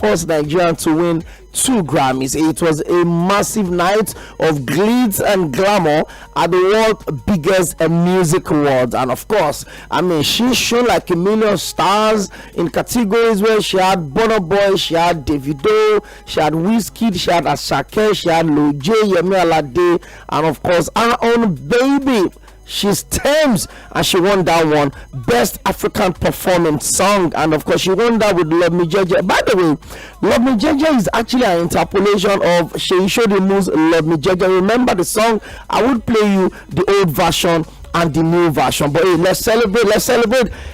first Nigerian to win 2 Grammys. It was a massive night of glitz and glamour at the world's biggest music awards. And of course, I mean, she shone like a million stars in categories where she had Burna Boy, she had Davido, she had Wizkid, she had Asake, she had Lil J, Yemi Alade, and of course our own baby. She's Tems, and she won that one, Best African Performance Song, and of course she won that with Love Me Jeje. By the way, Love Me Jeje is actually an interpolation of Sᴘᴏʀᴛs Love Me Jeje. Remember the song? I would play you the old version and the new version, but hey, let's celebrate,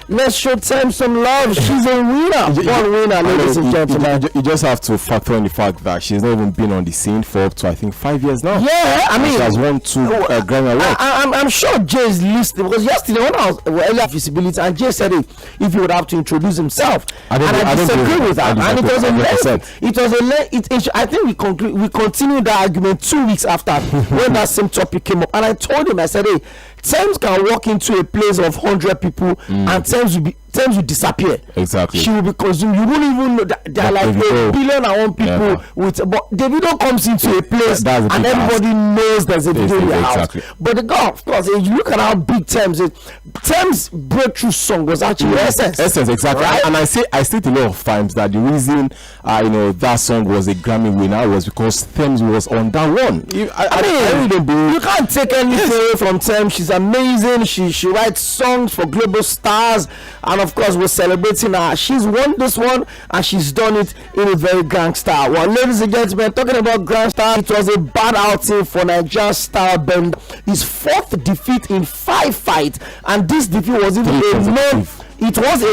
let's show Tems some love. She's a winner, one winner, ladies and gentlemen. You just have to factor in the fact that she's not even been on the scene for up to, I think, 5 years now. Yeah, I mean, she has won 2 Grammy Awards. I'm sure Jay is listening, because yesterday when I was earlier visibility, and Jay said if he would have to introduce himself, I disagree with that, and it was a lesson. I think we continued that argument 2 weeks after when that same topic came up, and I told him, I said, hey, Tems can walk into a place of 100 people and Tems will disappear. Exactly. She will be consumed. You won't even know that there are like 1,000,000,001 people with. But Davido comes into a place and everybody knows there's a video in the house. But the girl, of course, if you look at how big Tems is, Tems' breakthrough song was actually Essence. Essence, exactly. Right? And I state a lot of times that the reason that song was a Grammy winner was because Tems was on that one. I really don't believe you can't take anything away from Tems. She's amazing. She writes songs for global stars, and of course we're celebrating her. She's won this one and she's done it in a very grand style. Well, ladies and gentlemen, talking about grand style, it was a bad outing for Nigerian star Ben. His 4th defeat in 5 fights, and this defeat was even a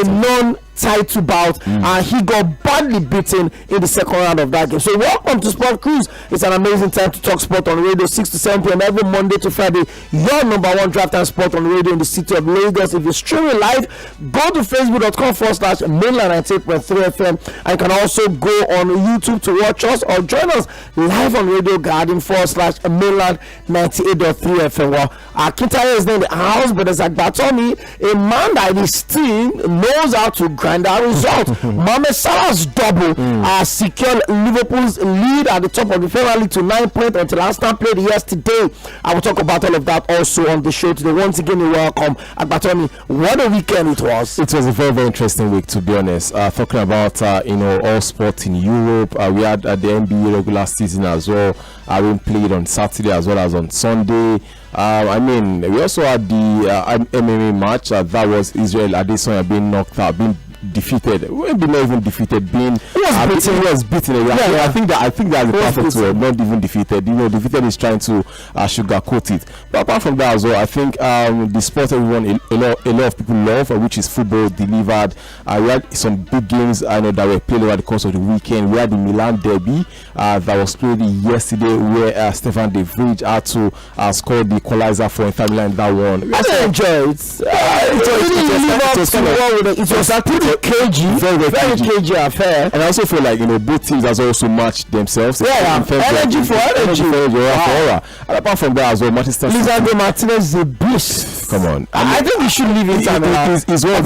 non-title bout, and he got badly beaten in the second round of that game. So welcome to Sport Cruise. It's an amazing time to talk sport on radio, 6 to 7 p.m. every Monday to Friday. Your number one draft and sport on radio in the city of Lagos. If you're streaming live, go to facebook.com/mainland98.3 FM, and you can also go on YouTube to watch us or join us live on Radio Garden /mainland98.3 FM. Well, Kintaye is not in the house, but there's Agbatomi, a man that his team knows how to grind our result. Mohamed Salah's double secured Liverpool's lead at the top of the Premier League to 9 points until Arsenal played yesterday. I will talk about all of that also on the show today. Once again, you're welcome. Agbatomi, what a weekend it was. It was a very, very interesting week, to be honest. Talking about all sports in Europe, we had the NBA regular season as well. We played on Saturday as well as on Sunday. We also had the MMA match that was Israel Adesanya being knocked out, being defeated. Maybe not even defeated, being was beaten. I think that's the perfect word. Not even defeated. Defeated is trying to sugarcoat it. But apart from that as well, I think the sport everyone a lot of people love, which is football, delivered. We had some big games that were played over the course of the weekend. We had the Milan derby that was played yesterday, where Stefan De Vrij had to score the equalizer for Inter Milan. That one. I enjoyed it. It was pretty cagey, very cagey affair. And I also feel like both teams has also matched themselves. Energy for energy. And apart from that as well, Manchester City. Lisandro Martinez is a beast. Come on, I think we should leave it. He's one of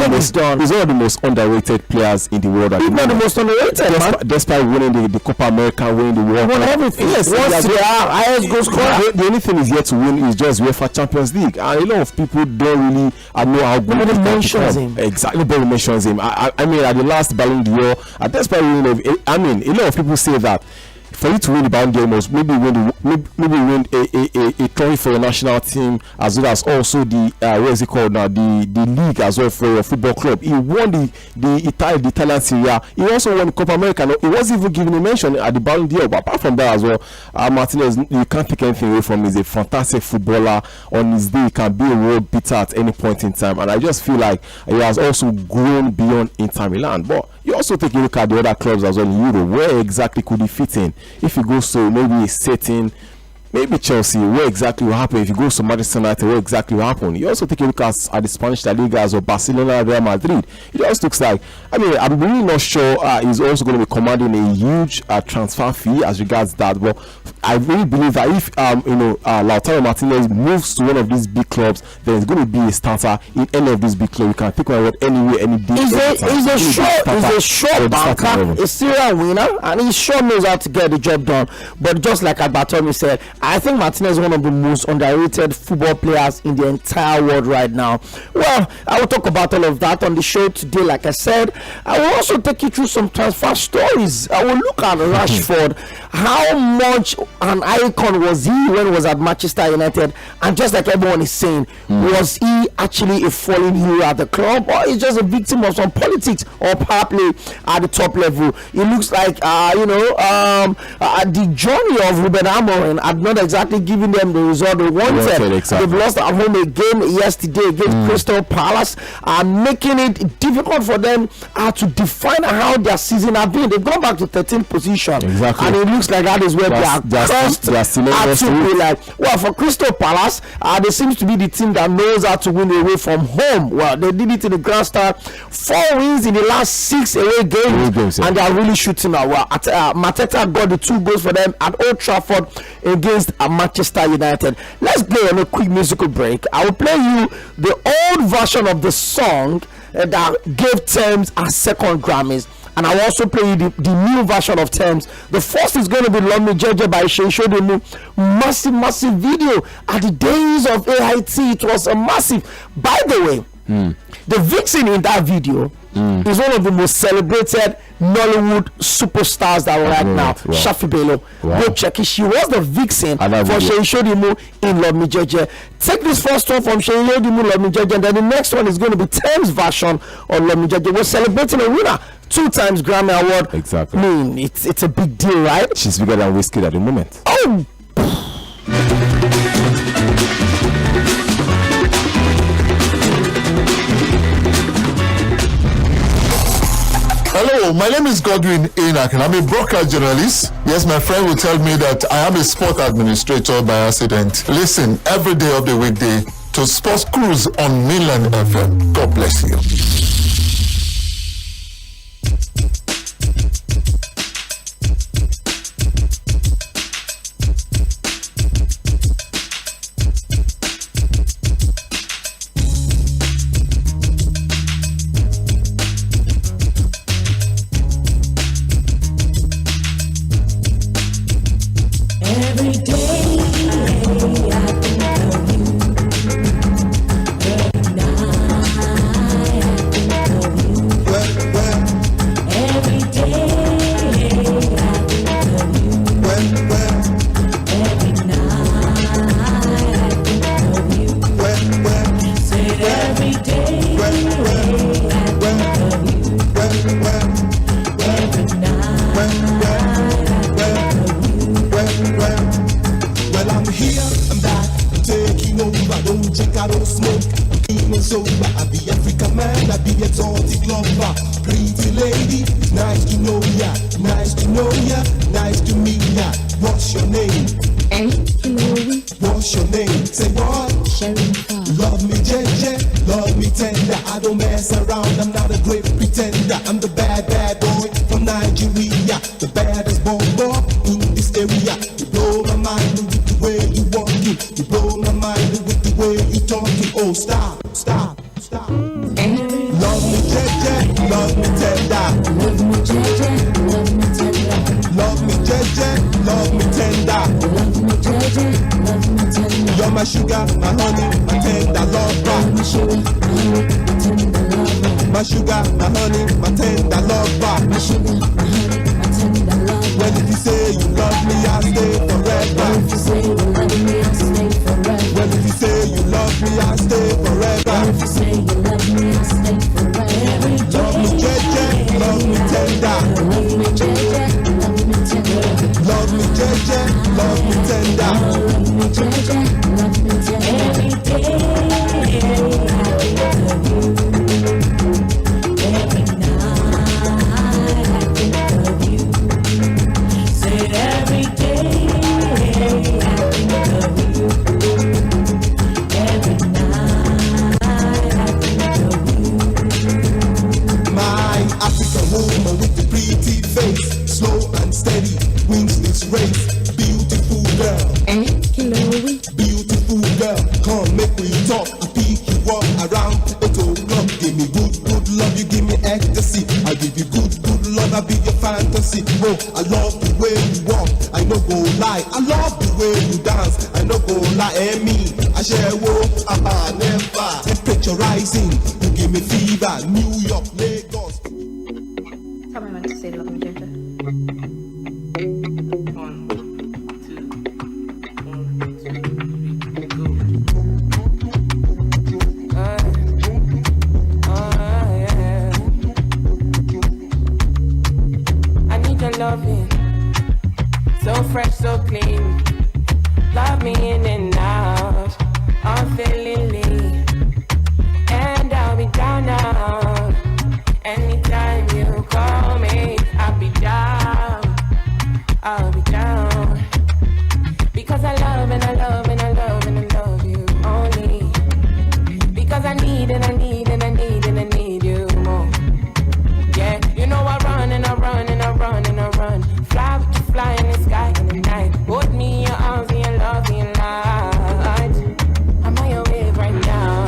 the most underrated players in the world. He's not the most underrated, despite winning the Copa America, winning the World Cup. Everything. Yes, highest goal scorer. The only thing he's yet to win is just UEFA Champions League, and a lot of people don't really know how good he mentions him. Exactly, nobody mentions him. I mean, at the last Ballon d'Or, despite winning, a lot of people say that for you to win the Ballon d'Or, must maybe win a trophy for your national team, as well as also the the league as well for your football club. He won the Italian Serie A. He also won the Copa America. He wasn't even given a mention at the Ballon d'Or. But apart from that as well, Martinez, you can't take anything away from him. He's a fantastic footballer. On his day, he can be a world beater at any point in time, and I just feel like he has also grown beyond Inter Milan. But you also take a look at the other clubs as well in Europe. Where exactly could he fit in? If he goes to maybe a setting, maybe Chelsea, where exactly will happen? If he goes to Manchester United, where exactly will happen? You also take a look at the Spanish La Liga as well, Barcelona, Real Madrid. It just looks like, I'm really not sure he's also going to be commanding a huge transfer fee as regards that. But I really believe that if Lautaro Martinez moves to one of these big clubs, then it's going to be a starter in any of these big clubs. You can pick one anywhere, any day. He's a sure banker, a serial winner, and he sure knows how to get the job done. But just like Agbatomi said, I think Martinez is one of the most underrated football players in the entire world right now. Well, I will talk about all of that on the show today. Like I said, I will also take you through some transfer stories. I will look at Rashford, how much an icon was he when he was at Manchester United, and just like everyone is saying, was he actually a fallen hero at the club, or is just a victim of some politics or power play at the top level? It looks like the journey of Ruben Amorim had not exactly given them the result they wanted. Exactly. They've lost at home again yesterday against Crystal Palace, making it difficult for them to define how their season has been. They've gone back to 13th position, and it looks like that is where they are crossed. Well, for Crystal Palace, they seems to be the team that knows how to win away from home. Well, they did it in the Grand Star, 4 wins in the last 6 away games, and they are really shooting now. Well, Mateta got the 2 goals for them at Old Trafford against Manchester United. Let's play on a quick musical break. I will play you the old version of the song that gave Thames a second Grammys, and I'll also play you the new version of Thames. The first is going to be Love Me Jeje by Sᴘᴏʀᴛ. Massive video. At the days of AIT, it was a massive. By the way, the vixen in that video is one of the most celebrated Nollywood superstars that are right now. Wow. Shafi Bello. Go check it. She was the vixen for Sᴘᴏʀᴛ in Love Me Jeje. Take this first one from Sᴘᴏᴛ Love Me Jeje, and then the next one is going to be Thames version of Love Me Jeje. We're celebrating a winner, 2 times Grammy Award. Exactly. I mean, it's a big deal, right? She's bigger than Whiskey at the moment. Oh. Hello, my name is Godwin Enoch, and I'm a broadcast journalist. Yes, my friend will tell me that I am a sport administrator by accident. Listen every day of the weekday to Sports Cruise on Mainland FM. God bless you. Woman with the pretty face, slow and steady, wins this race. Beautiful I love the way you walk, I no go lie. I love the way you dance, I no go lie. And me, I share never. Temperature rising, you give me fever. New York, Lagos. Tell me when to say love me, Ginger. 1, 2, 1, 2, 3, go. Yeah. I need your loving, so fresh, so clean. Love me in and out, unfailingly, and I'll be down now. Anytime you call me, I'll be down, because I love and I love and I love and I love you only, because I need and I need and I need and I need you more. Yeah, you know I run and I run and I run and I run, fly with you, fly in the sky in the night, hold me in your arms and your love and your light. I'm on your wave right now.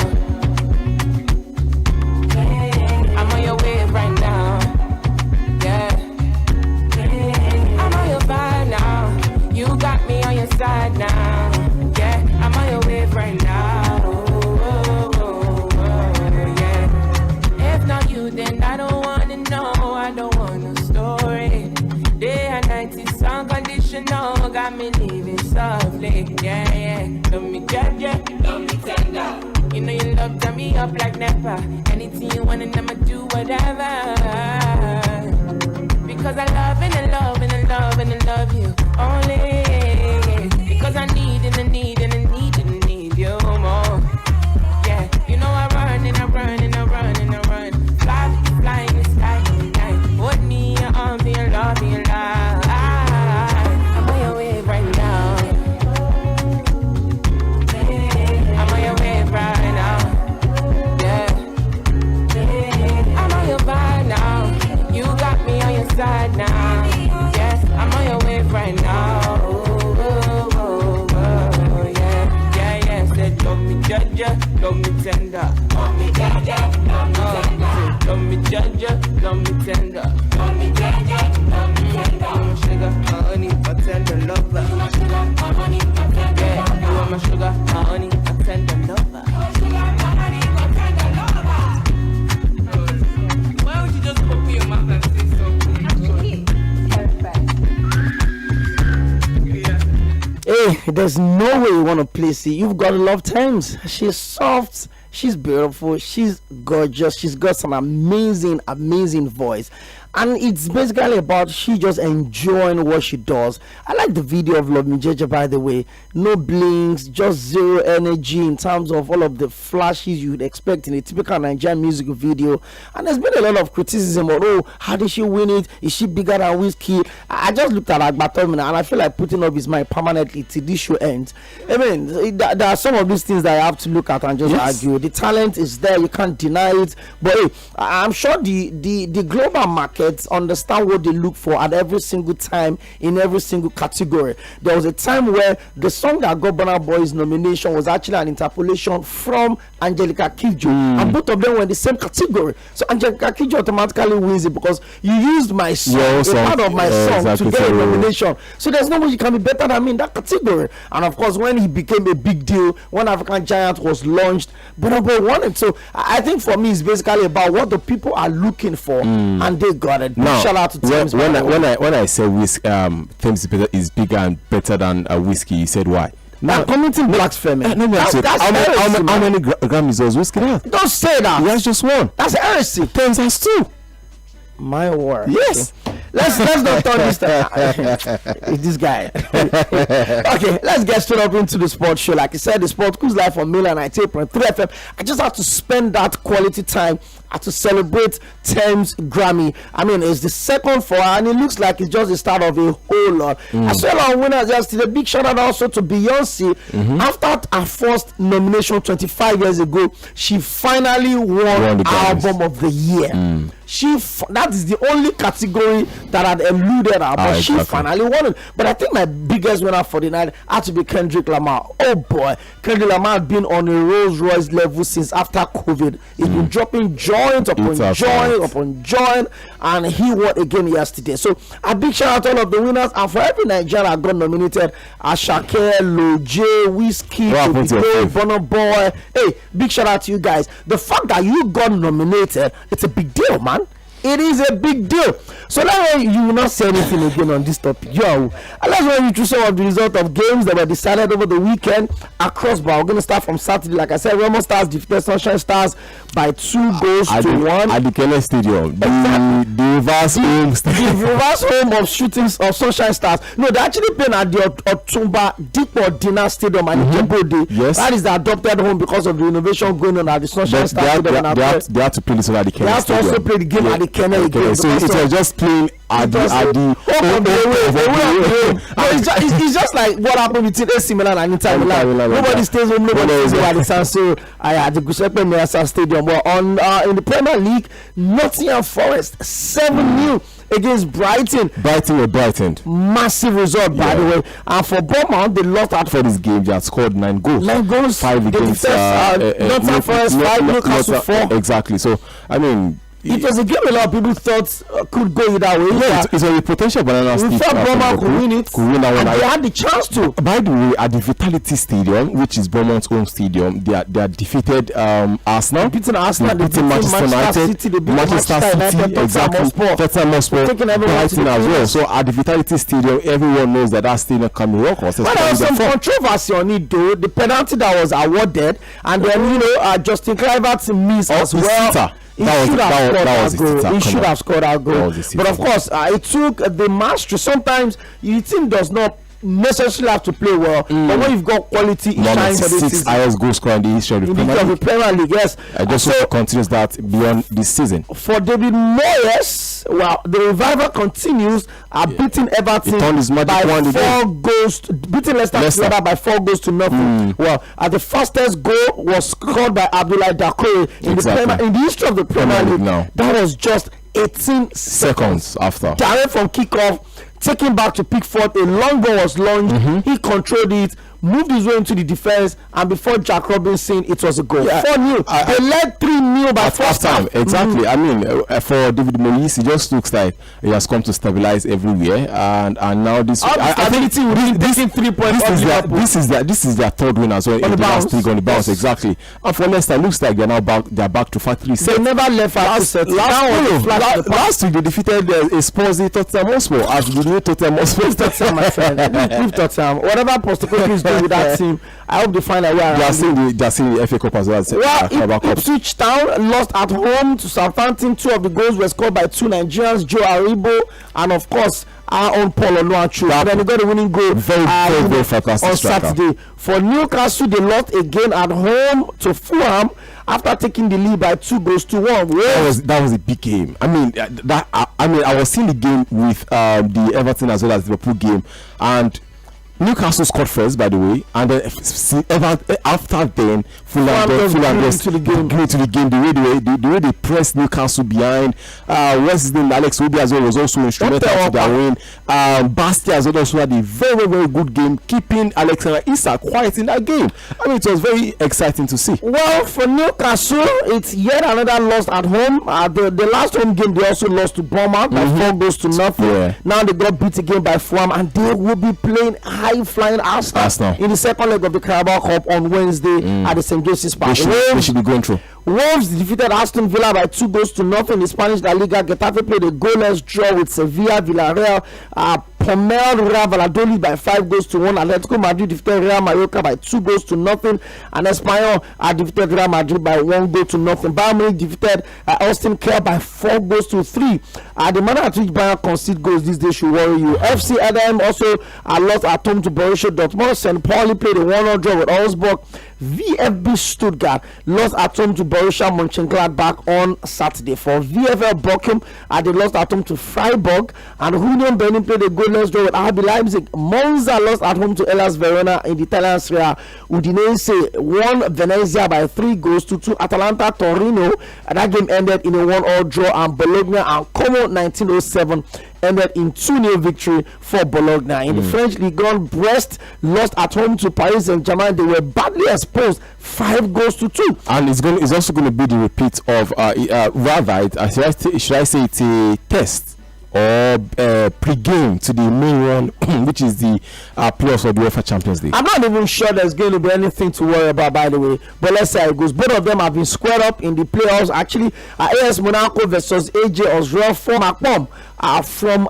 I'm on your wave right now. Yeah. I'm on your vibe now. You got me on your side now. Yeah. I'm on your wave right now. Yeah. If not you, then I don't wanna know. I don't want no story. Day and night is unconditional. Got me living softly. Yeah, yeah. Love me judge, love me tender. You know you love turn me up like never. Anything you want and I'ma do whatever. Because I love and I love and I love and I love you only. Because I need and I need and I need and I need you more. Yeah, you know I run and I run and I run and I run. Fly in the sky in the night. Hold me in your arms and your love and your life. I'm on your wave right now. I'm on your wave right now. Yeah. I'm on your vibe now. You got me on your side now. Yes, I'm on your wave right now. Yeah, yeah, yeah. Said love me judge, love me tender. Love me judge, love me tender. Love me judge, love me tender. Love me judge, love me tender. You my sugar, my honey, my tender lover. You my sugar, my honey, my tender lover. You are my sugar, my honey, my tender lover. Why would you just open your mouth and say something? Actually, terrified. Yeah. Hey, there's no way you want to place it. You've got to love terms. She's soft. She's beautiful. She's gorgeous. She's got some amazing voice. And it's basically about she just enjoying what she does. I like the video of Love Me Jeje, by the way. No blinks, just zero energy in terms of all of the flashes you'd expect in a typical Nigerian music video. And there's been a lot of criticism of, oh, how did she win it? Is she bigger than Whiskey? I just looked at Ały̥ and I feel like putting up his mind permanently till this show ends. I mean, there are some of these things that I have to look at and just argue. The talent is there, you can't deny it. But hey, I'm sure the global market understand what they look for at every single time in every single category. There was a time where the song that got Burna Boy's nomination was actually an interpolation from Angelica Kidjo, and both of them were in the same category. So Angelica Kidjo automatically wins it because you used my song, a part of my song, exactly, to get a nomination. So there's no way you can be better than me in that category. And of course, when he became a big deal, when African Giant was launched, Burna Boy won it. So I think for me, it's basically about what the people are looking for, and they got it. Now, shout out to Thames. When I say Thames is bigger and better than Whiskey, you said why? Now, commenting blasphemy. How many Grammys does Whiskey have? Don't say that. He has just one. That's heresy. Thames has two. My word. Yes. Let's not turn this this guy. Okay, let's get straight up into the sports show. Like I said, the sport goes live on Milan 98.3 FM. I just have to spend that quality time to celebrate Thames Grammy. I mean, it's the second for her, and it looks like it's just the start of a whole lot. I saw a lot of winners yesterday. Big shout out also to Beyonce. After her first nomination 25 years ago, she finally won Album of the Year. That is the only category that had eluded her, but she finally won it. But I think my biggest winner for the night had to be Kendrick Lamar. Oh boy, Kendrick Lamar had been on a Rolls Royce level since after COVID. He's been dropping joy joint upon joint, and he won again yesterday. So a big shout out to all of the winners, and for every Nigeria got nominated, Asake, Loje, Whiskey, Bono Boy. Hey, big shout out to you guys. The fact that you got nominated, it's a big deal, man. It is a big deal. So now you will not say anything again on this topic. Let's run you through some of the result of games that were decided over the weekend across. But we're going to start from Saturday. Like I said, Remo Stars defeated Sunshine Stars by 2 goals to 1 at the Kenneth Stadium. The reverse home of shootings of Sunshine Stars. No, they're actually playing at the Otumba Dipo Dinner Stadium and Jebode. Yes, that is the adopted home because of the innovation going on at the Sunshine Stars. They have to play this at the Kenneth Stadium. They have to also play the game at the Kenneth again. So it was just playing at the it's just like what happened between AC Milan and Inter Milan. Nobody stays home, nobody stays at the Sᴘᴏ at the Giuseppe Stadium. But on in the Premier League, Nottingham Forest 7-0 against Brighton. Brighton were brightened. Massive result, by the way. And for Bournemouth, they lost out for this game. They had scored 9 goals. 9 goals. 5 against Nottingham Forest, 5 Newcastle 4. Exactly. So I mean, it was a game a lot of people thought could go either way. Yeah, it's a potential banana. We thought Bournemouth could win it. Could win that one. And they had the chance to. By the way, at the Vitality Stadium, which is Bournemouth's home stadium, they defeated Arsenal. Beating Arsenal, they beat Manchester United, Manchester City, exactly. Tottenham Hotspur, Brighton as well. So at the Vitality Stadium, everyone knows that stadium can be rock. But there was some controversy on it, though. The penalty that was awarded, and then Justin Kluivert's miss as well. He should have scored that goal. But of course, it took the mastery. Sometimes your team does not necessarily have to play well, but when you've got quality, it shines for this season. highest goal scorer in the history of the Premier League. Yes, I just hope continues that beyond this season. For David Moyes, well, the revival continues. Beating Everton by 4 goals, beating Leicester by 4 goals to nothing. Well, the fastest goal was scored by Abdoulaye Doucouré in the history of the Premier League. That was just 18 seconds after. Direct from kickoff, taking back to Pickford, a long ball was launched. He controlled it, moved his way into the defense, and before Jack Robinson, it was a goal. 4-0. They led 3-0 by first time. Exactly. I mean, for David Moyes, it just looks like he has come to stabilize everywhere, and now this. I think this 3 points. This is their third win as well in the last league on the bounce. Exactly. And for Leicester, it looks like they're now back. They're back to factory set. They never left factory set. Last week they defeated Spurs, Tottenham Hotspur as the new Tottenham Hotspur. Tottenham, my friend. Tottenham. Whatever Postecoglou is doing with that team, I hope they find a way around. They are seeing the FA Cup as well. Ipswich Town lost at home to Southampton. 2 of the goals were scored by 2 Nigerians, Joe Aribo and of course our own Paul Onuachu. And then they got a winning goal very fantastic on Saturday. For Newcastle, they lost again at home to Fulham after taking the lead by 2 goals to 1. That was a big game. I mean, I was seeing the game with the Everton as well as the Liverpool game, and Newcastle scored first, by the way, and then after then Fulham grew into the game. The way they pressed Newcastle behind. What's his name? Alex Obi as well was also instrumental to their win. Bastia as well also had a very, very good game, keeping Alexander Isak quiet in that game. I mean, it was very exciting to see. Well, for Newcastle, it's yet another loss at home. The last home game they also lost to Bournemouth by 4 goals to nothing. Yeah. Now they got beat again by Fulham, and they will be playing high-flying Arsenal in the second leg of the Carabao Cup on Wednesday at the St. James's Park. They should be going through. Wolves defeated Aston Villa by 2 goals to nothing. The Spanish La Liga. Getafe played a goalless draw with Sevilla. Villarreal pummeled Real Valladolid by 5 goals to 1. Atletico Madrid defeated Real Mallorca by 2 goals to nothing. And Espanyol defeated Real Madrid by 1 goal to nothing. Bayern Munich defeated Austin Kerr by 4 goals to 3. The manner at which Bayern concede goals these days should worry you. FC Edem also lost at home to Borussia Dortmund. St. Pauli played a 1-1 draw with Augsburg. VfB Stuttgart lost at home to Borussia Mönchengladbach on Saturday. For VfL Bochum, they lost at home to Freiburg, and Union Berlin played a goalless draw with RB Leipzig. Monza lost at home to Hellas Verona in the Italian Serie A. Udinese won Venezia by 3 goals to 2. Atalanta Torino, and that game ended in a 1-1 draw, and Bologna and Como 1907 ended in 2-0 victory for Bologna. In the French Ligue 1, Brest lost at home to Paris Saint-Germain. They were badly exposed, 5-2. And it's also going to be the repeat of should I say it's a test or pre-game to the main one, which is the playoffs of the UEFA Champions League. I'm not even sure there's going to be anything to worry about, by the way. But let's see how it goes. Both of them have been squared up in the playoffs. Actually, AS Monaco versus AJ Osreal from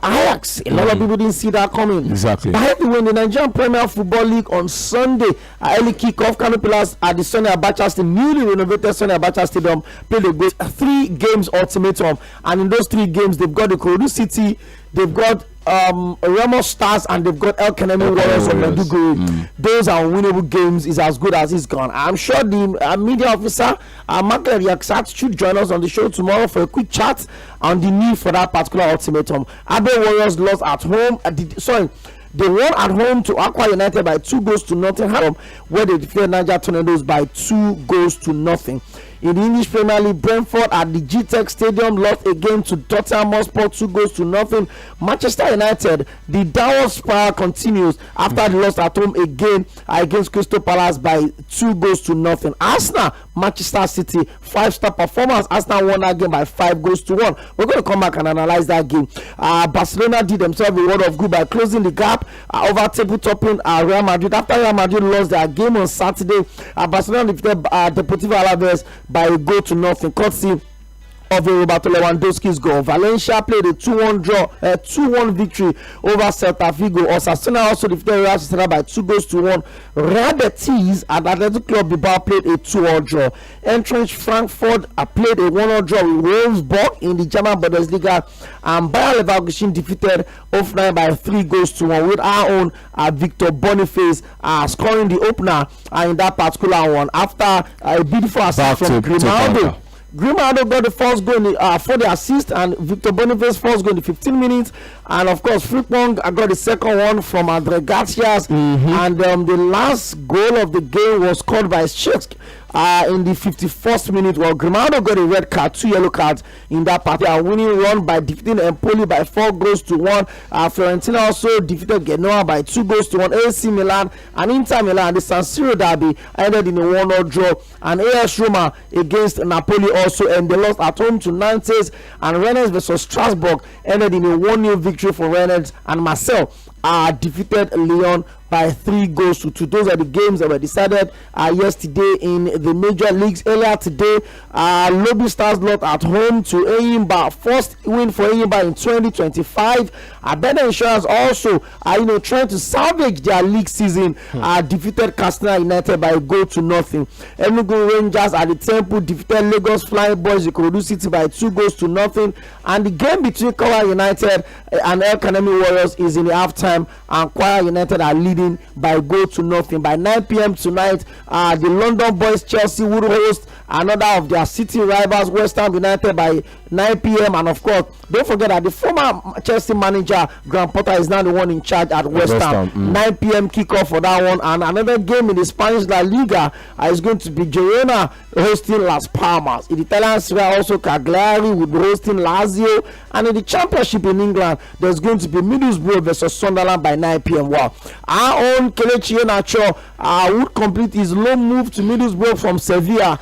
Ajax. A lot of people didn't see that coming. Exactly. By the way, in the Nigerian Premier Football League on Sunday, early kickoff, Kano Pillars at the Sᴘᴏ Abacha Stadium, newly renovated Sᴘᴏ Abacha Stadium, played a great 3 games ultimatum. And in those 3 games, they've got the Ikorodu City, they've got Remo Stars, and they've got Elkanemi Warriors of Maiduguri. Those are winnable games. Is as good as it's gone. I'm sure the media officer Michael Yaksat should join us on the show tomorrow for a quick chat on the need for that particular ultimatum. Abe Warriors lost at home. They won at home to Aqua United by 2-0, where they defeated Niger Tornadoes by 2-0. In the English Premier League, Brentford at the GTEC Stadium lost again to Tottenham Hotspur 2-0. Manchester United, the downward spiral continues after they lost at home again against Crystal Palace by 2-0. Arsenal, Manchester City, 5-star performance. Arsenal won that game by 5-1. We're going to come back and analyze that game. Barcelona did themselves a world of good by closing the gap over table-topping Real Madrid. After Real Madrid lost their game on Saturday, Barcelona defeated Deportivo Alaves by 1-0, courtesy of Roberto Lewandowski's goal. Valencia played a 2-1 victory over Celta Vigo. Osasuna also defeated Real Sociedad by 2-1. Real Betis at Athletic Club Bilbao played a 2-1 draw. Eintracht Frankfurt played a 1-1 draw with Wolfsburg in the German Bundesliga, and Bayer Leverkusen defeated Hoffenheim by 3-1, with our own Victor Boniface scoring the opener in that particular one after a beautiful assist from Grimaldo. Grimaldo got the first goal for the assist, and Victor Boniface first goal in the 15 minutes, and of course Frimpong got the second one from Andre Garcias, and the last goal of the game was scored by Sheikh in the 51st minute. Well, Grimaldo got a red card, 2 yellow cards in that party. A winning run by defeating Empoli by 4-1. Fiorentina also defeated Genoa by 2-1. AC Milan and Inter Milan, the San Siro derby, ended in a 1-0 draw, and AS Roma against Napoli also, and they lost at home to Nantes, and Rennes versus Strasbourg ended in a 1-0 victory for Rennes, and Marseille defeated Lyon by 3-2. Those are the games that were decided yesterday in the major leagues. Earlier today, Lobby Stars lost at home to Enyimba. First win for Enyimba in 2025. Better Insurance also trying to salvage their league season, defeated Katsina United by 1-0. Enugu Rangers at the Temple defeated Lagos Flying Boys Ikorodu City by 2-0. And the game between Kwara United and Elkanemi Warriors is in the halftime, and Kwara United are leading by 1-0. By 9 p.m. tonight, the London Boys Chelsea would host another of their city rivals, West Ham United, by 9 p.m. And of course, don't forget that the former Chelsea manager Graham Potter is now the one in charge at West Ham. 9 p.m. kickoff for that one. And another game in the Spanish La Liga is going to be Girona hosting Las Palmas. In the Italian Serie A, also Cagliari will be hosting Lazio. And in the Championship in England, there's going to be Middlesbrough versus Sunderland by 9 p.m. Wow. Our own Kelechi Iheanacho would complete his loan move to Middlesbrough from Sevilla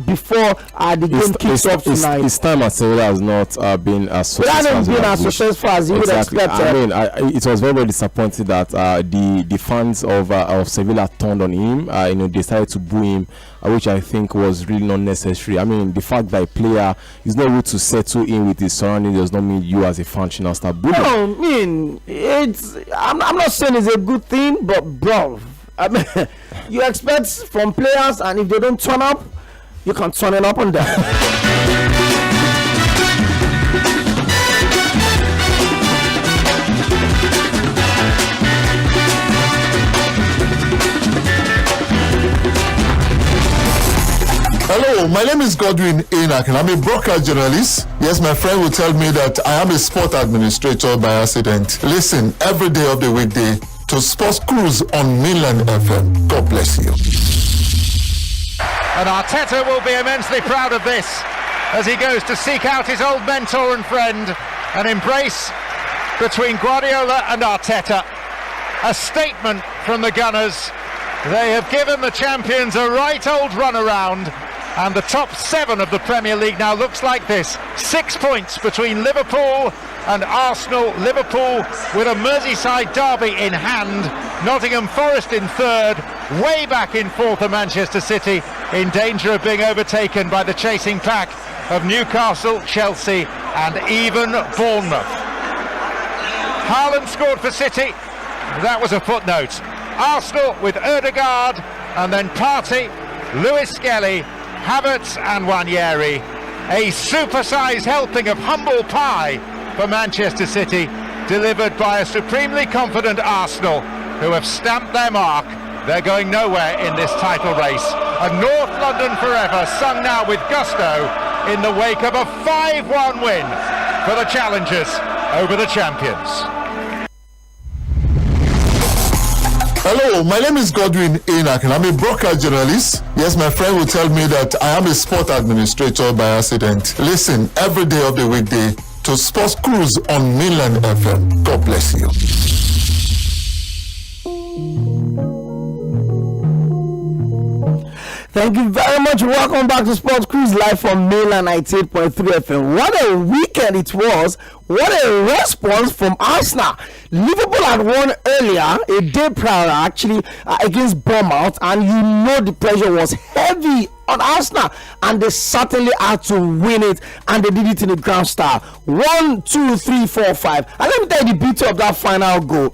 before the game kicks off tonight. His time at Sevilla has not been as successful as he would expect. I mean, it was very, very disappointing that the fans of Sevilla turned on him. Decided to boo him, which I think was really not necessary. I mean, the fact that a player is not able to settle in with his surroundings does not mean you as a fan should not start booing. No, I mean, I'm not saying it's a good thing, but bro, I mean, you expect from players, and if they don't turn up, you can turn it up on them. Hello, my name is Godwin Enak, and I'm a broadcast journalist. Yes, my friend will tell me that I am a sport administrator by accident. Listen every day of the weekday to Sports Cruise on Mainland FM. God bless you. And Arteta will be immensely proud of this as he goes to seek out his old mentor and friend and embrace between Guardiola and Arteta. A statement from the Gunners. They have given the champions a right old run around, and the top 7 of the Premier League now looks like this. 6 points between Liverpool and Arsenal. Liverpool with a Merseyside derby in hand. Nottingham Forest in 3rd. Way back in 4th are Manchester City, in danger of being overtaken by the chasing pack of Newcastle, Chelsea and even Bournemouth. Haaland scored for City. That was a footnote. Arsenal with Ødegaard, and then Partey, Lewis Skelly, Havertz and Nwaneri. A super-sized helping of humble pie for Manchester City, delivered by a supremely confident Arsenal, who have stamped their mark. They're going nowhere in this title race. A North London forever, sung now with gusto in the wake of a 5-1 win for the challengers over the champions. Hello, my name is Cʀᴜɪ紛. I'm a broadcast journalist. Yes, my friend will tell me that I am a sport administrator by accident. Listen every day of the weekday to Sports Cruise on Mainland FM. God bless you. Thank you very much. Welcome back to Sports Cruise live from Mainland 98.3 FM. What a weekend it was. What a response from Arsenal. Liverpool had won earlier, a day prior actually, against Bournemouth, and you know the pressure was heavy on Arsenal, and they certainly had to win it, and they did it in the Grand Star. 1, 2, 3, 4, 5. And let me tell you the beauty of that final goal.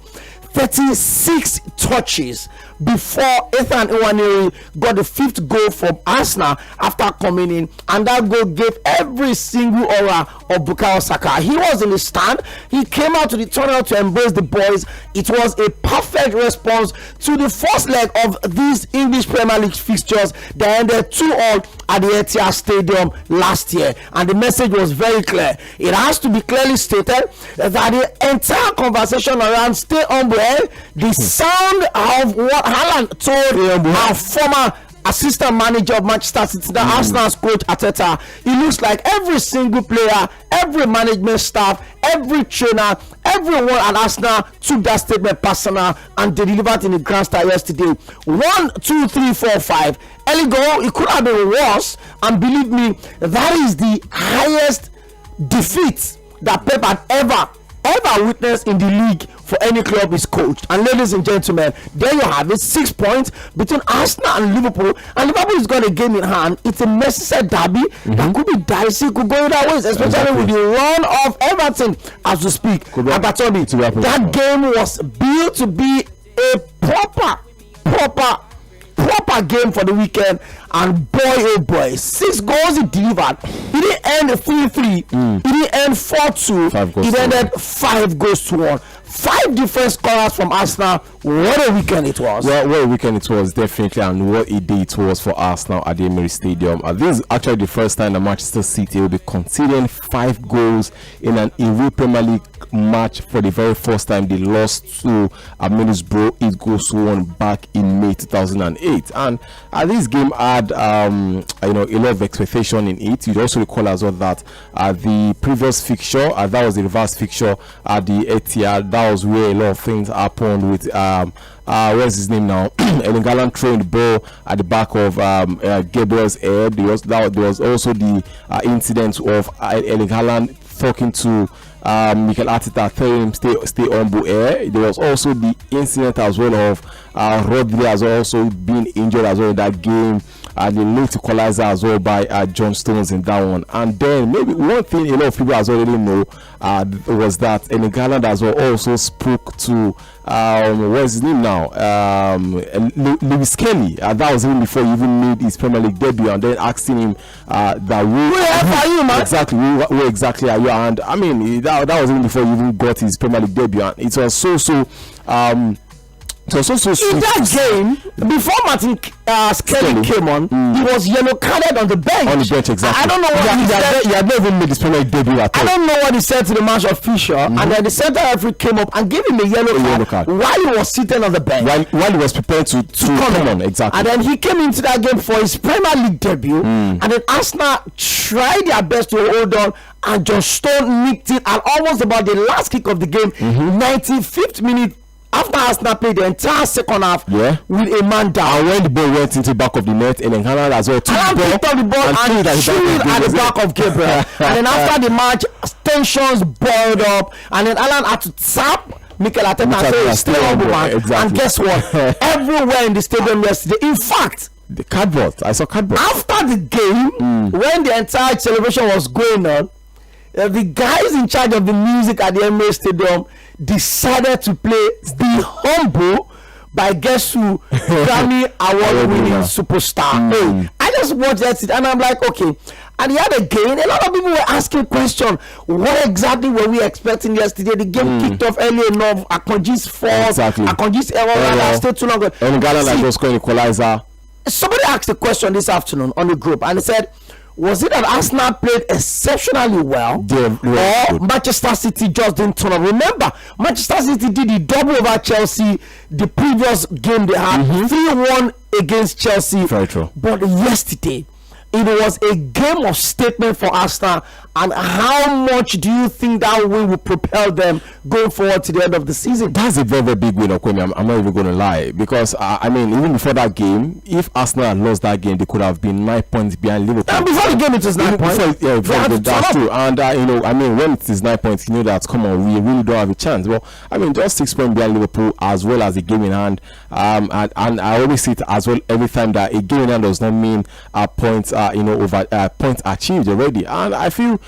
36 touches before Ethan Nwaneri got the 5th goal from Arsenal after coming in, and that goal gave every single aura of Bukayo Saka. He was in the stand, he came out to the tunnel to embrace the boys. It was a perfect response to the first leg of these English Premier League fixtures that ended 2-2 at the Etihad Stadium last year, and the message was very clear. It has to be clearly stated that the entire conversation around stay humble, the sound of what Haaland told our former assistant manager of Manchester City, the Arsenal's coach Arteta, it looks like every single player, every management staff, every trainer, everyone at Arsenal took that statement personal, and they delivered in the Grand Star yesterday. 1, 2, 3, 4, 5. Early goal, it could have been worse, and believe me, that is the highest defeat that Pep had ever witnessed in the league for any club is coached. And ladies and gentlemen, there you have it. 6 points between Arsenal and Liverpool, and Liverpool has got a game in hand. It's a Merseyside derby that could be dicey, could go either ways, especially with the run of Everton as we speak. That game was built to be a proper game for the weekend, and boy oh boy, 6 goals he delivered. He didn't end 3-3, he didn't end 4-2, it ended 5 goals to 1. 5 different scorers from Arsenal. What a weekend it was. Well, what a weekend it was, definitely, and what a day it was for Arsenal at the Emirates Stadium. This is actually the first time that Manchester City will be conceding 5 goals in an away Premier League match for the very first time. They lost to Middlesbrough 8 goals to 1 back in May 2008, and this game had a lot of expectation in it. You'd also recall as well that the previous fixture, that was the reverse fixture at the Etihad. That was where a lot of things happened with what's his name now? Erling Haaland throwing the ball at the back of Gabriel's head. There was also the incident of Erling Haaland talking to Mikel Arteta, telling him stay humble. There was also the incident as well of Rodri has also been injured as well in that game. The late equalizer as well by John Stones in that one. And then maybe one thing a lot of people has already know was that Erling Haaland as well also spoke to what's his name now, Lewis Kelly. That was even before he even made his Premier League debut, and then asking him that where are you, man? Exactly, where exactly are you? And I mean that was even before he even got his Premier League debut, and it was so So in that game, before Martin Skelly came on, he was yellow carded on the bench. On the bench, exactly. I don't know what he said. He had not even made his Premier League debut at all. I don't know what he said to the match official, and then the center referee came up and gave him a yellow card while he was sitting on the bench. While he was prepared to come on, exactly. And then he came into that game for his Premier League debut, and then Arsenal tried their best to hold on, and John Stone nicked it at almost about the last kick of the game, 95th minute. After Arsenal played the entire second half with a man down. And when the ball went into the back of the net, and then Haaland as well picked up the ball and threw it at the back of Gabriel. And then after the match, tensions boiled up, and then Haaland had to tap Mikel Arteta and say, stay humble, man. Exactly. And guess what? Everywhere in the stadium yesterday, in fact, the cardboard. I saw cardboard. After the game, when the entire celebration was going on, the guys in charge of the music at the Emirates Stadium decided to play Be Humble by guess who? Grammy award winning superstar. Hey, I just watched that and I'm like, okay. And yet again, a lot of people were asking questions. What exactly were we expecting yesterday? The game kicked off early enough. Akonji's fault. Exactly. Akonji's error. Stayed too long. And Ghana like was going equalizer. Somebody asked a question this afternoon on the group, and he said, was it that Arsenal played exceptionally well, or Manchester City just didn't turn up? Remember, Manchester City did the double over Chelsea the previous game they had, 3-1 against Chelsea. Very true. But yesterday, it was a game of statement for Arsenal. And how much do you think that win will propel them going forward to the end of the season? That's a very, very big win, Okwemi. I'm not even going to lie. Because, I mean, even before that game, if Arsenal had lost that game, they could have been 9 points behind Liverpool. And before the game, it was 9 points. That's true. And, you know, I mean, when it is 9 points, you know that, come on, we really don't have a chance. Well, I mean, just 6 points behind Liverpool as well as the game in hand. And I always say it as well every time that a game in hand does not mean a point, points achieved already. And I feel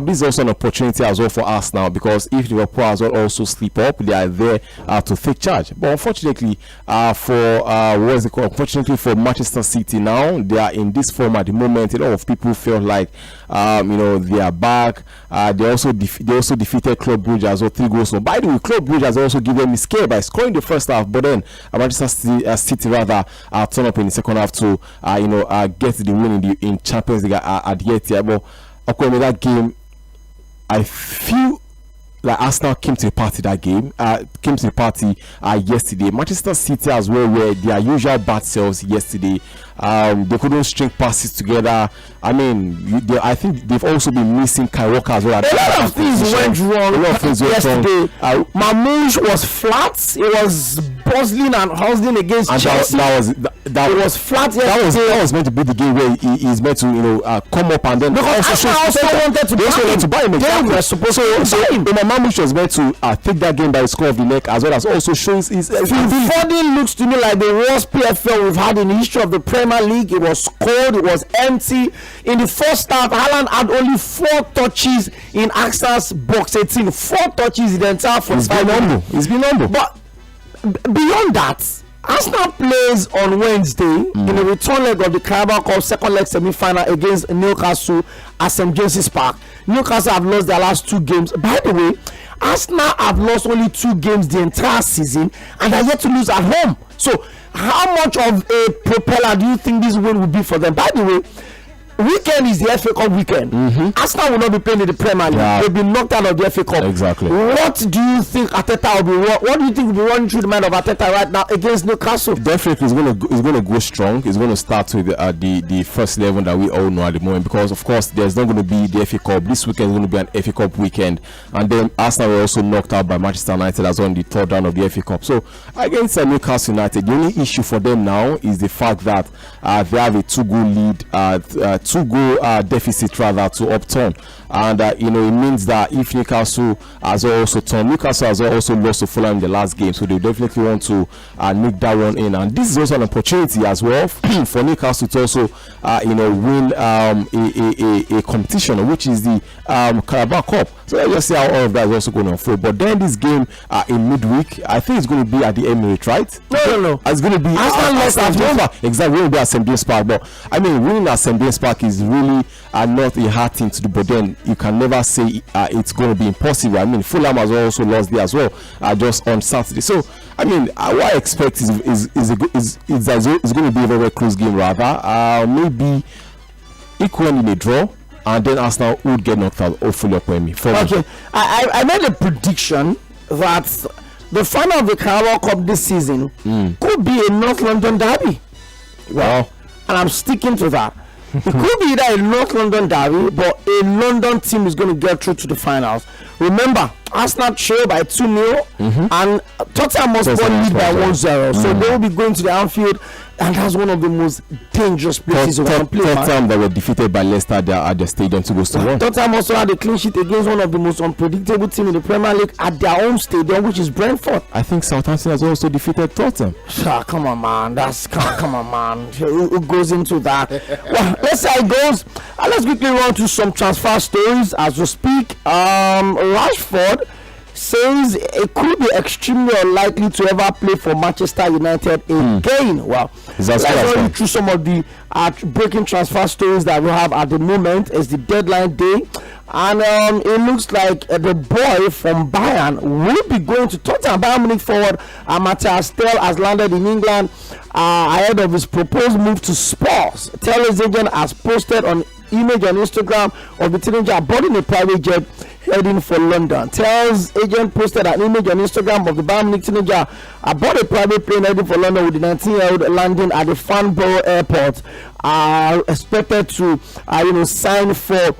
this is also an opportunity as well for us now, because if Liverpool as well also sleep up, they are there to take charge. But unfortunately, unfortunately for Manchester City now, they are in this form at the moment. A lot of people feel like they are back. They also defeated Club Brugge as well 3-0. By the way, Club Brugge has also given them a scare by scoring the first half, but then Manchester City rather turn up in the second half to get the win in Champions League at the end. But according to that game, I feel like Arsenal came to the party yesterday. Manchester City as well were their usual bad selves yesterday. They couldn't string passes together. I mean, I think they've also been missing Kyle Walker as well. A lot of things went wrong yesterday. Mamouche was flat. It was puzzling and hustling against Chelsea. It was flat yesterday. That was meant to be the game where he is meant to come up and then because also wanted to buy him. They were supposed to buy him. Mamouche was meant to take that game by the score of the neck, as well as also shows his Foden looks to me like the worst PFL we've had in the history of the Premier League. It was cold, it was empty. In the first half, Haaland had only 4 touches in Arsenal's box 18. 4 touches in the entire first half. He's been humble. But beyond that, Arsenal plays on Wednesday in the return leg of the Carabao Cup second leg semi-final against Newcastle at St James's Park. Newcastle have lost their last 2 games. By the way, Arsenal have lost only 2 games the entire season and are yet to lose at home. So how much of a propeller do you think this win will be for them? By the way, weekend is the FA Cup weekend. Arsenal will not be playing in the Premier League. They've been knocked out of the FA Cup. Exactly. What do you think Arteta will be? What do you think will be running through the mind of Arteta right now against Newcastle? Definitely, he's going to go strong. He's going to start with the first 11 that we all know at the moment, because of course there's not going to be the FA Cup. This weekend is going to be an FA Cup weekend, and then Arsenal were also knocked out by Manchester United as well in the third round of the FA Cup. So against Newcastle United, the only issue for them now is the fact that they have a 2-goal lead. 2-goal deficit rather to upturn, and it means that if Newcastle has also turned, Newcastle has also lost to Fulham in the last game, so they definitely want to nick that one in, and this is also an opportunity as well for Newcastle to also win a competition, which is the Carabao Cup. So let's just see how all of that is also going to unfold. But then this game in midweek, I think it's going to be at the Emirates, right? No. It's going to be Arsenal lost at home. Exactly, it will be at St James's Park. But I mean, winning at St James's Park back is really not a hard thing to do, but then you can never say it's going to be impossible. I mean, Fulham has also lost there as well, just on Saturday. So I mean, what I expect is going to be a very close game, rather. Maybe equal in a draw, and then Arsenal would get knocked out, hopefully, Okay, I made a prediction that the final of the Carabao Cup this season could be a North London derby. Well, and I'm sticking to that. It could be either a North London derby, but a London team is going to get through to the finals. Remember, Arsenal trail by 2-0 and Tottenham must lead by 1-0. So they will be going to the Anfield, and that's one of the most dangerous places you want to play. Tottenham that were defeated by Leicester at the stadium 2-1. Tottenham also had a clean sheet against one of the most unpredictable teams in the Premier League at their own stadium, which is Brentford. I think Southampton has also defeated Tottenham. Come on, man. Come on, man. Who goes into that? Well, let's see how it goes. Let's quickly run through some transfer stories as we speak. Rashford says it could be extremely unlikely to ever play for Manchester United again. Well, let's run you through some of the breaking transfer stories that we have at the moment. It's the deadline day, and it looks like the boy from Bayern will be going to Tottenham. Bayern Munich forward Matthias Tel has landed in England ahead of his proposed move to Spurs. Tel's agent has posted an image on Instagram of the teenager boarding a private jet heading for London. Tel's agent posted an image on Instagram of the Bayern Munich teenager aboard a private plane heading for London, with the 19-year-old landing at the Farnborough airport, expected to sign for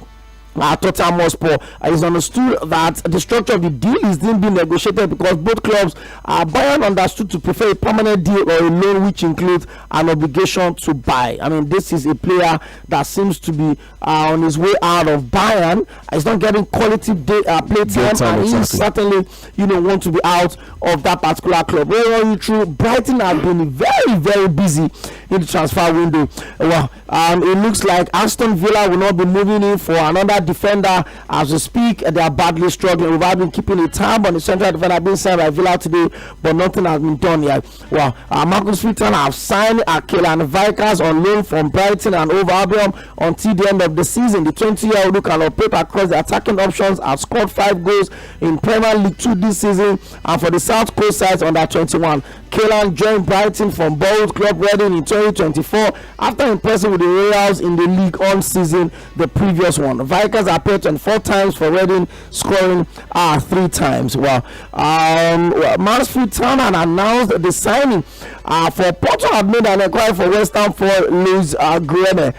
Tottenham Hotspur. It's understood that the structure of the deal is being negotiated because both clubs Bayern understood to prefer a permanent deal or a loan, which includes an obligation to buy. I mean, this is a player that seems to be on his way out of Bayern. He's not getting quality play time, and he certainly want to be out of that particular club. We're running through. Brighton have been very, very busy in the transfer window. Well, it looks like Aston Villa will not be moving in for another defender as we speak. They are badly struggling. We've been keeping a tab on the central defender being signed by Villa today, but nothing has been done yet. Well, Marcus Fitton have signed Cœlan Vickers on loan from Brighton and over Albion until the end of the season. The 20-year-old who can operate across the attacking options has scored 5 goals in Premier League 2 this season, and for the South Coast sides under 21. Cœlan joined Brighton from Bold Club Reading in 2024 after impressing with the Royals in the league on season the previous one. Vickers appeared 24 times for Reading, scoring 3 times. Well, Mansfield Town had announced the signing for Porto. Had made an inquiry for West Ham for Luis Guilherme.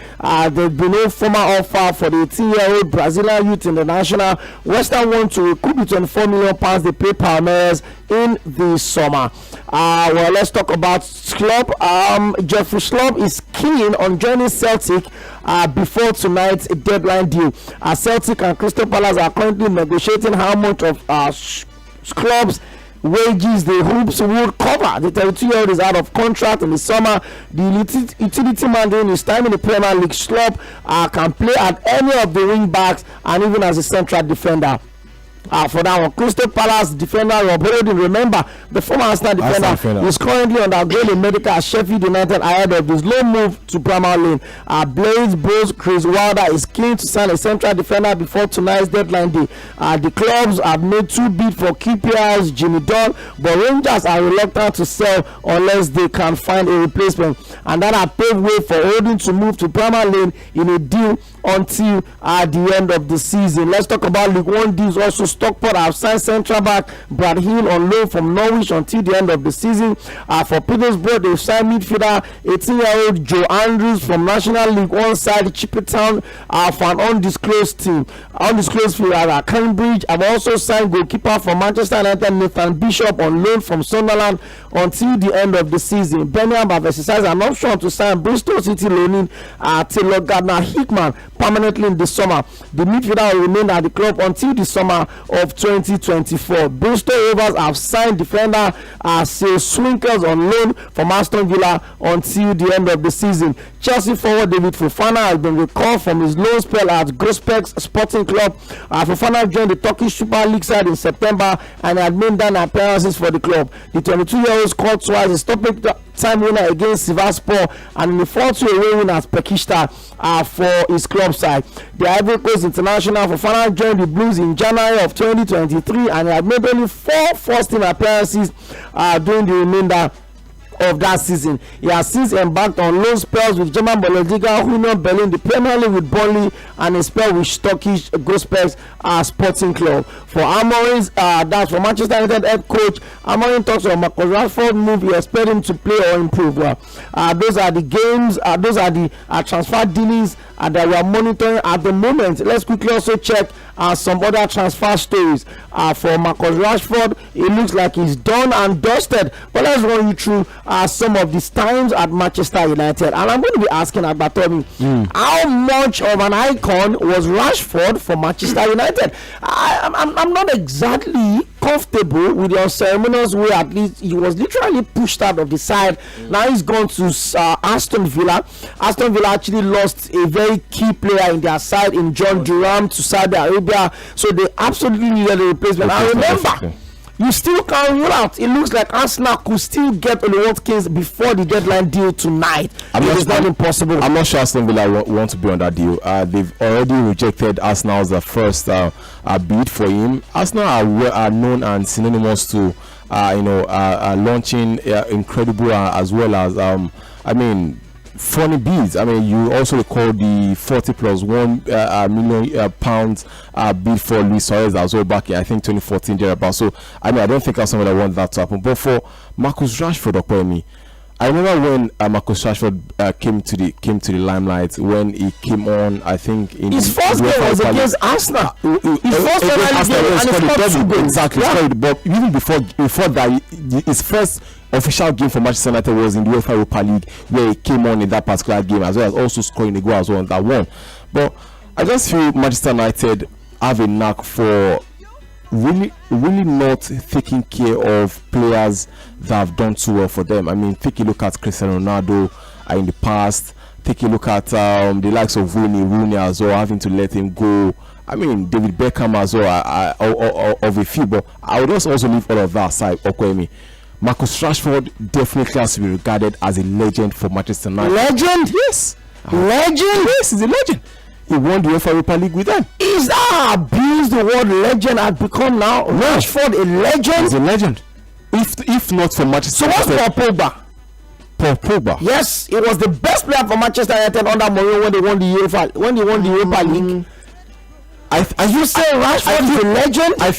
There's been no formal offer for the 18-year-old Brazilian youth international. West Ham want to recoup the £24 million they pay Palmeiras in the summer. Well, let's talk about Klopp. Jeffrey Klopp is keen on joining Celtic before tonight's deadline deal. Celtic and Crystal Palace are currently negotiating how much of Klopp's wages the hoops would cover. The 32-year-old is out of contract in the summer. The utility man during his time in the Premier League, Klopp can play at any of the wing backs and even as a central defender. For that one, Crystal Palace defender Rob Holding, remember the former Arsenal defender, is currently undergoing a medical at Sheffield United ahead of his loan move to Premier League. Blaze Bros Chris Wilder is keen to sign a central defender before tonight's deadline day. The clubs have made 2 bids for QPR's Jimmy Dunn, but Rangers are reluctant to sell unless they can find a replacement, and that has paved way for Holding to move to Premier League in a deal until the end of the season. Let's talk about League One deals also. Stockport have signed central back Brad Hill on loan from Norwich until the end of the season. For Petersburg, they've signed midfielder 18-year-old Joe Andrews from National League One side Chippetown for an undisclosed team. Undisclosed fielder Cambridge have also signed goalkeeper from Manchester United Nathan Bishop on loan from Sunderland until the end of the season. Birmingham have exercised an option to sign Bristol City loaning Taylor Gardner-Hickman permanently in the summer. The midfielder will remain at the club until the summer of 2024. Bristol Rovers have signed defender Sᴘᴏʀᴛs on loan from Aston Villa until the end of the season. Chelsea forward David Fofana has been recalled from his loan spell at Göztepe Sporting Club. Fofana joined the Turkish Super League side in September and had made 9 appearances for the club. The 22-year-old scored twice, a stoppage time winner against Sivasspor and in the 4-2 away win at Pekishtar. for his club side. The Ivory Coast international for final joined the Blues in January of 2023 and had made only 4 first-team appearances during the remainder of that season. He has since embarked on loan spells with German Bundesliga, Union Berlin, the Premier League with Burnley, and a spell with Turkish Göztepe Sporting Club. For Amorim's, that's for Manchester United head coach. Amorim talks of Marcus Rashford move. He expects him to play or improve. Those are the games. Those are the transfer dealings that we are monitoring at the moment. Let's quickly also check some other transfer stories. For Marcus Rashford, it looks like he's done and dusted. But let's run you through some of these times at Manchester United. And I'm going to be asking Agbatomi, how much of an icon was Rashford for Manchester United? I'm not exactly comfortable with the unceremonious way. At least he was literally pushed out of the side. Now he's gone to Aston Villa. Aston Villa actually lost a very key player in their side in John Duram to Saudi Arabia, so they absolutely needed a replacement. I remember, you still can't rule out. It looks like Arsenal could still get Ḥụ̀lọ̀̀wọ̀tkins before the deadline deal tonight. It's not impossible. I'm not sure Aston Villa want to be on that deal. They've already rejected Arsenal's first bid for him. Arsenal are known and synonymous to launching incredible as well as funny bids. You also recall the 40+1 million pounds bid for Luis Suarez as well back in, I think, 2014 thereabouts. So I don't think Arsenal would want that to happen. But for Marcus Rashford, I remember when Marcus Rashford came to the limelight, when he came on, I think in his first game was against Arsenal. His first game, and he scored 2 goals. Exactly. Yeah. But even before that, his first official game for Manchester United was in the UEFA Europa League, where he came on in that particular game, as well as also scoring a goal as well on that one. But I just feel Manchester United have a knack for really not taking care of players that have done too well for them. Take a look at Cristiano Ronaldo in the past. Take a look at the likes of Rooney as well, having to let him go. David Beckham as well, of a few. But I would also leave all of that aside. Marcus Rashford definitely has to be regarded as a legend for Manchester United. Legend? Yes. Legend? Yes, he's a legend. He won the UEFA Europa League with them. Is that abuse the word legend has become now? Rashford a legend? He's a legend. If not for Manchester United. So what's Paul Pogba? Yes, he was the best player for Manchester United under Mourinho when they won the Europa League. Are you saying Rashford is a legend? I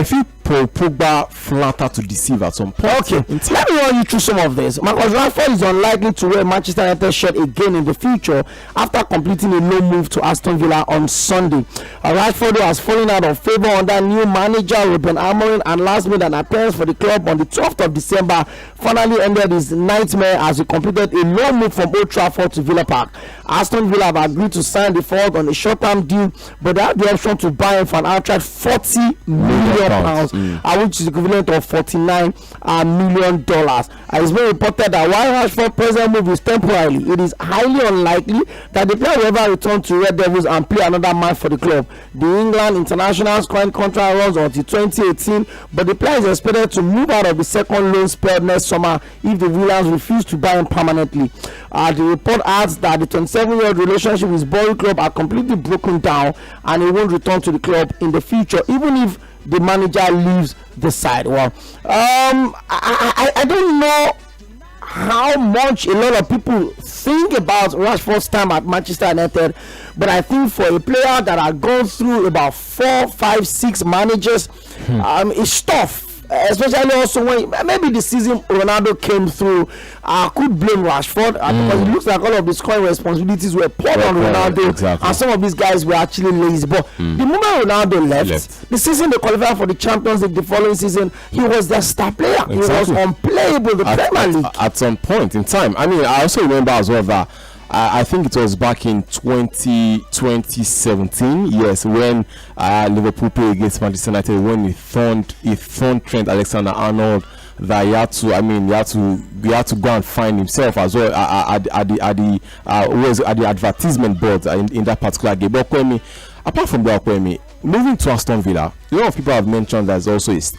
feel Paul Pogba flattered to deceive at some point. Okay, let me run you through some of this. Marcus Rashford is unlikely to wear Manchester United shirt again in the future after completing a loan move to Aston Villa on Sunday. Rashford has fallen out of favour under new manager Ruben Amorim and last made an appearance for the club on the 12th of December. Finally ended his nightmare as he completed a loan move from Old Trafford to Villa Park. Aston Villa have agreed to sign the forward on a short-term deal, but they have the option to buy him for an outright £40 million. Which is equivalent of $49 million. It's been reported that while Rashford's present move is temporarily, it is highly unlikely that the player will ever return to Red Devils and play another match for the club. The England international's current contract runs until 2018, but the player is expected to move out of the second loan spell next summer if the Williams refuse to buy him permanently. The report adds that the 27-year-old relationship with Borough Club are completely broken down and he won't return to the club in the future, even if the manager leaves the side. Well, I don't know how much a lot of people think about Rashford's time at Manchester United, but I think for a player that has gone through about 4, 5, 6 managers, it's tough. Especially also when maybe the season Ronaldo came through, I could blame Rashford because it looks like all of the scoring responsibilities were poured on Ronaldo, exactly. And some of these guys were actually lazy. But the moment Ronaldo left, the season they qualified for the Champions League the following season, he was their star player. Exactly. He was unplayable the Premier League. At some point in time. I also remember as well that I think it was back in 2017, yes, when Liverpool played against Manchester United, when he found Trent Alexander-Arnold, that he had to go and find himself as well at the advertisement board in that particular game. But apart from that, moving to Aston Villa, a lot of people have mentioned that also it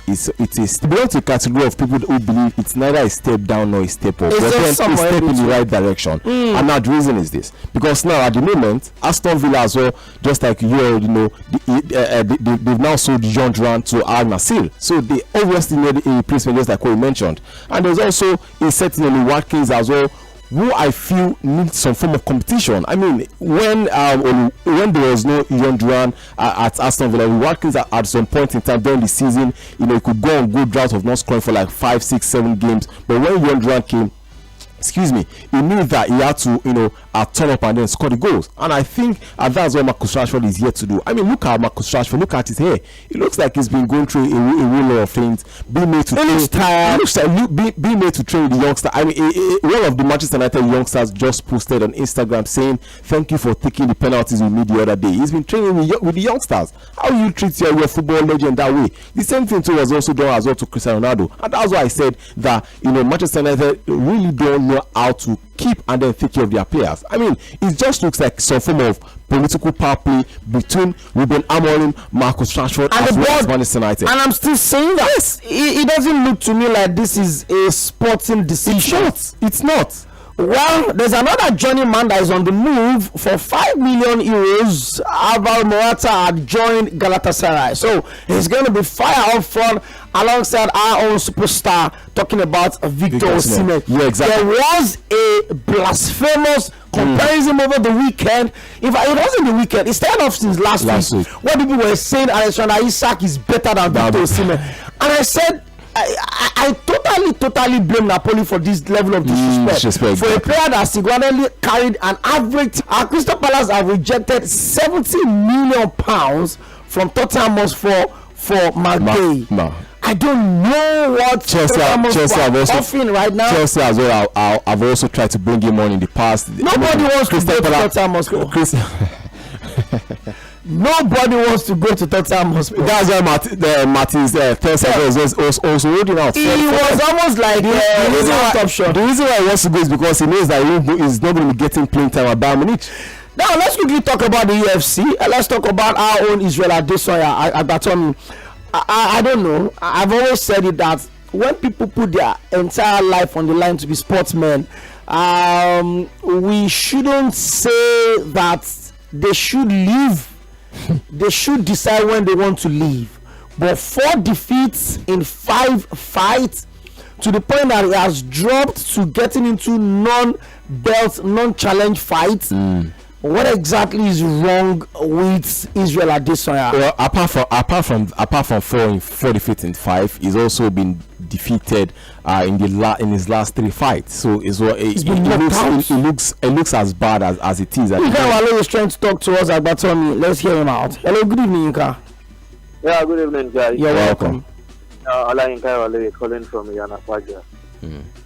belongs to a category of people who believe it's neither a step down nor a step up, but then a step in the right direction. And now the reason is this, because now at the moment Aston Villa as well, just like you already know, they've now sold John Duran to Al Nassr, so they obviously need a replacement, just like what you mentioned. And there's also a certain Oli Watkins as well, who I feel needs some form of competition. I mean, when there was no John Duran at Aston Villa, Watkins at some point in time during the season, he could go on good drought of not scoring for like 5, 6, 7 games. But when John Duran came, he knew that he had to, turn up and then score the goals. And I think that's what Marcus Rashford is here to do. I mean, look at Marcus Rashford, look at his hair. It looks like he's been going through a whole lot of things, being made to train. Being made to train with the youngster. I mean, one of the Manchester United youngsters just posted on Instagram saying, "Thank you for taking the penalties with me the other day." He's been training with the youngsters. How you treat your football legend that way? The same thing too was also done as well to Cristiano Ronaldo. And that's why I said that, Manchester United really don't know how to keep and then take care of their players. I mean, it just looks like some form of political power play between Ruben Amorim, Marcus Rashford, and the board, Manchester United. And I'm still saying that. Yes. It doesn't look to me like this is a sporting decision. It's not. Well, there's another journeyman that is on the move for 5 million euros. Alvaro Morata had joined Galatasaray, so he's going to be fire up front alongside our own superstar, talking about Victor Osimhen. Yeah, exactly. There was a blasphemous comparison over the weekend. In fact, it wasn't the weekend. It started off since last week. What people were saying, Alexander Isak is better than Victor Osimhen, and I said, I totally blame Napoli for this level of disrespect. For a player that single-handedly carried an average. Crystal Palace have rejected £70 million from Tottenham Hotspur for Maguire. I don't know what Chelsea are offering right now. Chelsea as well. I've also tried to bring him on in the past. Nobody wants to go to Tottenham Hotspur. Nobody wants to go to Tottenham Hotspur. That's why Martin's Tessav was also holding out. He was almost like the reason why he wants to go is because he knows that he's not going to be getting playing time at Bayern Munich. Now let's quickly talk about the UFC. Let's talk about our own Israel Adesanya. I don't know. I've always said it that when people put their entire life on the line to be sportsmen, we shouldn't say that they should leave. They should decide when they want to leave. But 4 defeats in 5 fights, to the point that he has dropped to getting into non-belt, non-challenge fights. What exactly is wrong with Israel Adesanya? Well, apart from 4 defeats in 5, he's also been defeated in his last 3 fights. So it looks as bad as it is. Yinka is trying to talk to us about Tommy. Let's hear him out. Hello, good evening, Yinka. Yeah, good evening, guys. You're welcome. Yinka calling from Yanapaja.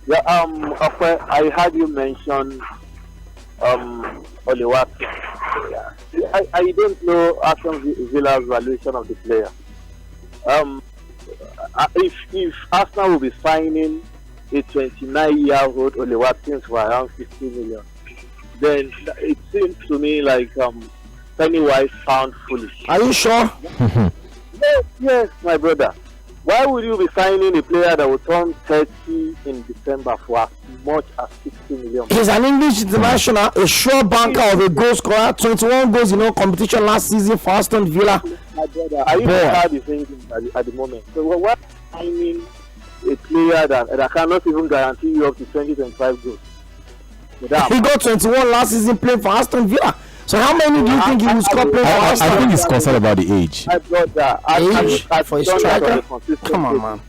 Yeah, I heard you mention Oli Watkins. I don't know Aston Villa's valuation of the player. If Arsenal will be signing a 29-year-old Oli Watkins for around 50 million, then it seems to me like Pennywise found foolish. Are you sure? Yes, my brother. Why would you be signing a player that will turn 30 in December for as much as 60 million? He's an English international, a sure banker of a goal scorer, 21 goals in all competition last season for Aston Villa. My brother, I even heard the thinking at the moment. So why signing a player that cannot even guarantee you up to 20-25 goals? He got 21 last season playing for Aston Villa. So how many do you think he will score playing for Aston? I think he's concerned about the age. My brother, age for a striker? Come on, man.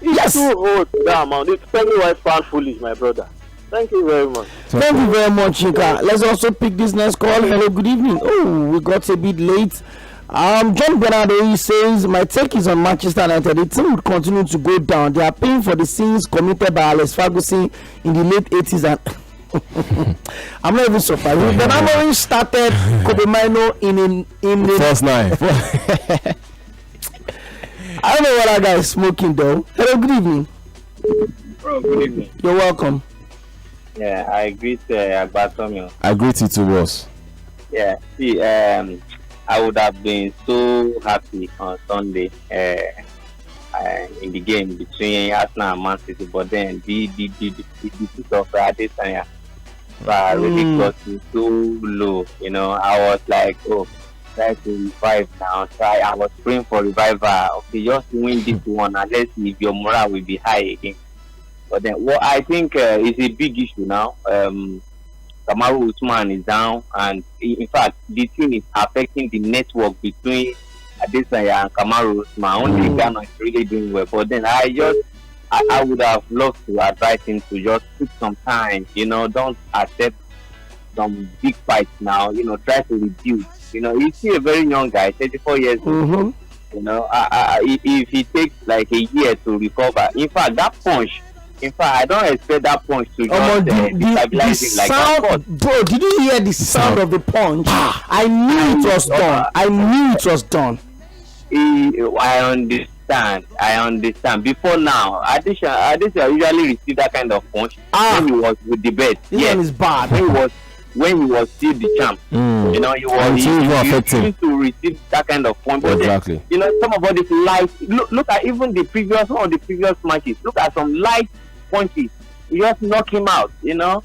He's too old for that amount. It's Pennywise found foolish, my brother. Thank you very much. Thank you very much, Yinka. Let's also pick this next call. Hello, good evening. Oh, we got a bit late. John Bernardo says, my take is on Manchester United. The team would continue to go down. They are paying for the sins committed by Alex Ferguson in the late 80s and I'm not even surprised. When Amorim started Kobe Mino in the first 9. I don't know what that guy is smoking though. Hello, good evening. Bro, good evening. You're welcome. Yeah, I greet Agbatomio. I greet you too, boss. Yeah, see, I would have been so happy on Sunday in the game between Arsenal and Man City, but then the defeat of Adesanya really got me so low. You know, I was like, oh, try to revive now. I was praying for revival. Okay, just win this one and let's see if your morale will be high again. But then what I think is a big issue now. Kamaru Usman is down, and in fact, the team is affecting the network between Adesanya and Kamaru Usman. Only Ghana is really doing well. But then I would have loved to advise him to just take some time. You know, don't accept some big fights now. You know, try to reduce. You know, he's still a very young guy, 34 years old. You know, if he takes like a year to recover, in fact, that punch. In fact, I don't expect that punch to just destabilize him like that. Bro, did you hear the sound of the punch? I knew it was done. I knew it was done. I understand. Before now, Adesanya usually receive that kind of punch when he was with the bed. This one is bad. When he was still the champ. You know, he used to receive that kind of punch. But exactly. Then, you know, some of all these light. Look at even the previous matches. Look at some light punches. You just knock him out. You know,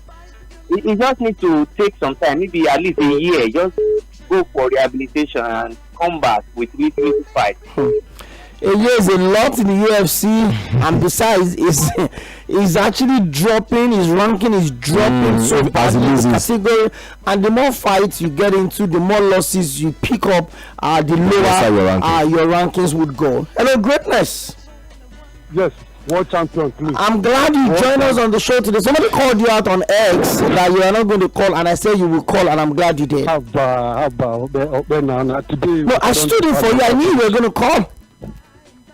he just need to take some time, maybe at least a year. Just go for rehabilitation and come back with little fight. A year is a lot in the UFC, and besides, is actually dropping. His ranking is dropping so fast in the category. And the more fights you get into, the more losses you pick up, the lower your rankings would go. Hello, greatness. Yes, world champion, please. I'm glad you joined us on the show today. Somebody called you out on X that you are not going to call, and I said you will call, and I'm glad you did. Today, no, I stood in for you. I knew you were going to call.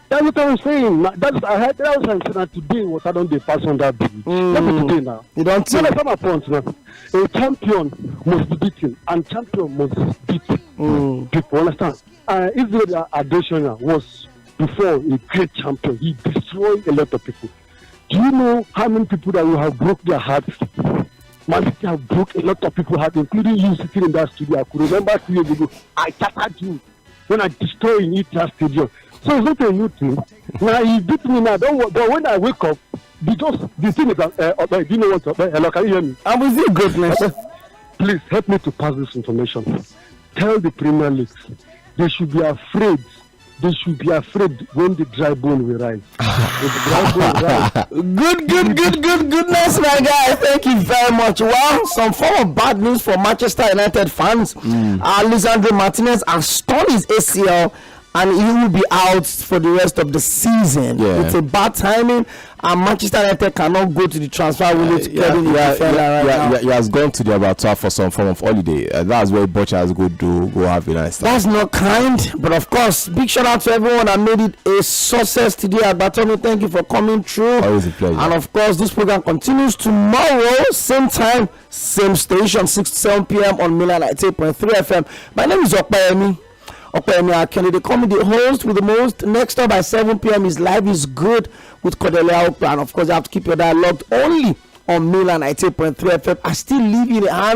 That's what I'm saying. I heard that was saying today was I don't pass on that bridge. Today now. You don't see. That's my point now. A champion must be beaten, and champion must beat people. Understand? Israel Adesanya was before a great champion. He destroyed a lot of people. Do you know how many people that will have broke their hearts? Man City have broke a lot of people's hearts, including you sitting in that studio. I could remember 2 years ago, I chatted you when I destroyed that stadium. So it's not a new thing. Now he beat me now. Don't worry. But when I wake up, the thing is that do you know what? Hello, can you hear me? I'm with you, greatness. Please help me to pass this information. Tell the Premier Leagues they should be afraid. They should be afraid when the dry bone will rise. Goodness, my guy. Thank you very much. Well, some form of bad news for Manchester United fans. Lisandro Martinez has torn his ACL, and he will be out for the rest of the season. It's a bad timing, and Manchester United cannot go to the transfer window to get in the defender right now. He has gone to the abattoir for some form of holiday. That's where Butcher has go have a nice time. That's not kind, but of course, big shout out to everyone that made it a success today at Batomi. Thank you for coming through. Always a pleasure. And of course, this program continues tomorrow, same time, same station, 6 to 7 p.m. on Milan 98.3 FM. My name is Ogbeni. Aᴅᴇᴛ, they call me the host with the most. Next up by 7 p.m. is Live is Good with Cordelia Okpa. And of course, you have to keep your dialogue only on Milan 98.3 FM. I still leave you in the hands